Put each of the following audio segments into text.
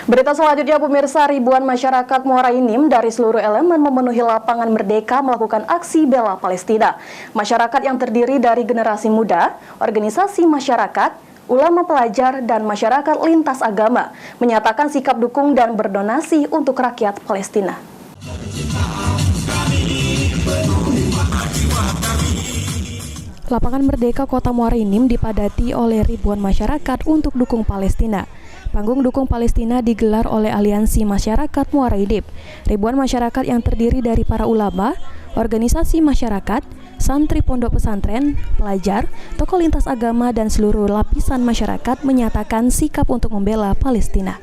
Berita selanjutnya, pemirsa, ribuan masyarakat Muara Enim dari seluruh elemen memenuhi lapangan Merdeka melakukan aksi bela Palestina. Masyarakat yang terdiri dari generasi muda, organisasi masyarakat, ulama pelajar, dan masyarakat lintas agama menyatakan sikap dukung dan berdonasi untuk rakyat Palestina. Lapangan Merdeka Kota Muara Enim dipadati oleh ribuan masyarakat untuk dukung Palestina. Panggung Dukung Palestina digelar oleh Aliansi Masyarakat Muara Enim. Ribuan masyarakat yang terdiri dari para ulama, organisasi masyarakat, santri pondok pesantren, pelajar, tokoh lintas agama, dan seluruh lapisan masyarakat menyatakan sikap untuk membela Palestina.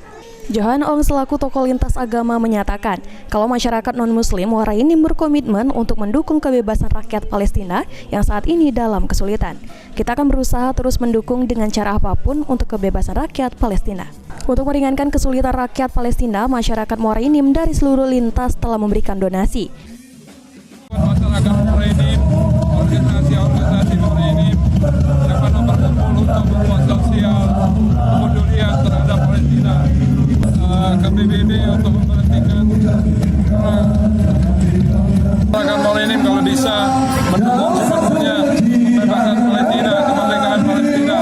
Johan Ong selaku tokoh lintas agama menyatakan kalau masyarakat non-muslim Muara Enim berkomitmen untuk mendukung kebebasan rakyat Palestina yang saat ini dalam kesulitan. Kita akan berusaha terus mendukung dengan cara apapun untuk kebebasan rakyat Palestina. Untuk meringankan kesulitan rakyat Palestina, masyarakat Muara Enim dari seluruh lintas telah memberikan donasi. Masyarakat Muara Enim, organisasi Muara Enim dapat berkumpul untuk berbuat sosial kepedulian terhadap Palestina. KPBB untuk memperhatikan masyarakat Muara Enim kalau bisa mendukung sepenuhnya kebebasan Palestina, kemerdekaan Palestina.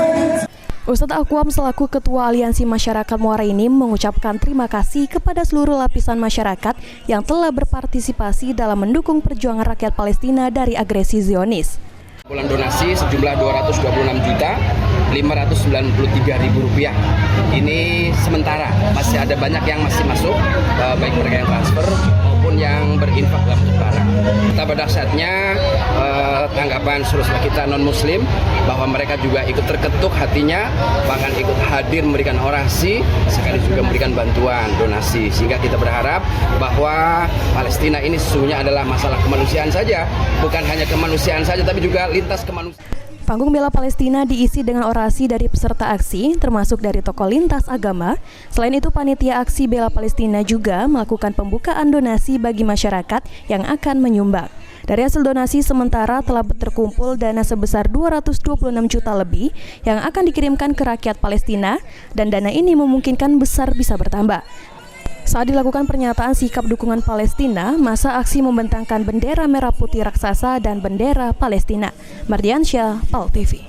Ustadz Akwam selaku Ketua Aliansi Masyarakat Muara Enim mengucapkan terima kasih kepada seluruh lapisan masyarakat yang telah berpartisipasi dalam mendukung perjuangan rakyat Palestina dari agresi Zionis. Bulan donasi sejumlah Rp226.593.000. Ini sementara, masih ada banyak yang masih masuk, baik mereka yang transfer maupun yang berinfak dalam bentuk barang. Kita pada saatnya tanggapan saudara kita non-muslim bahwa mereka juga ikut terketuk hatinya, bahkan ikut hadir memberikan orasi, sekali juga memberikan bantuan donasi, sehingga kita berharap bahwa Palestina ini sesungguhnya adalah masalah kemanusiaan saja, bukan hanya kemanusiaan saja tapi juga lintas kemanusiaan. Panggung Bela Palestina diisi dengan orasi dari peserta aksi, termasuk dari tokoh lintas agama. Selain itu, panitia aksi Bela Palestina juga melakukan pembukaan donasi bagi masyarakat yang akan menyumbang. Dari hasil donasi sementara telah terkumpul dana sebesar 226 juta lebih yang akan dikirimkan ke rakyat Palestina, dan dana ini memungkinkan besar bisa bertambah. Saat dilakukan pernyataan sikap dukungan Palestina, masa aksi membentangkan bendera merah putih raksasa dan bendera Palestina. Mardiansyah, PAL TV.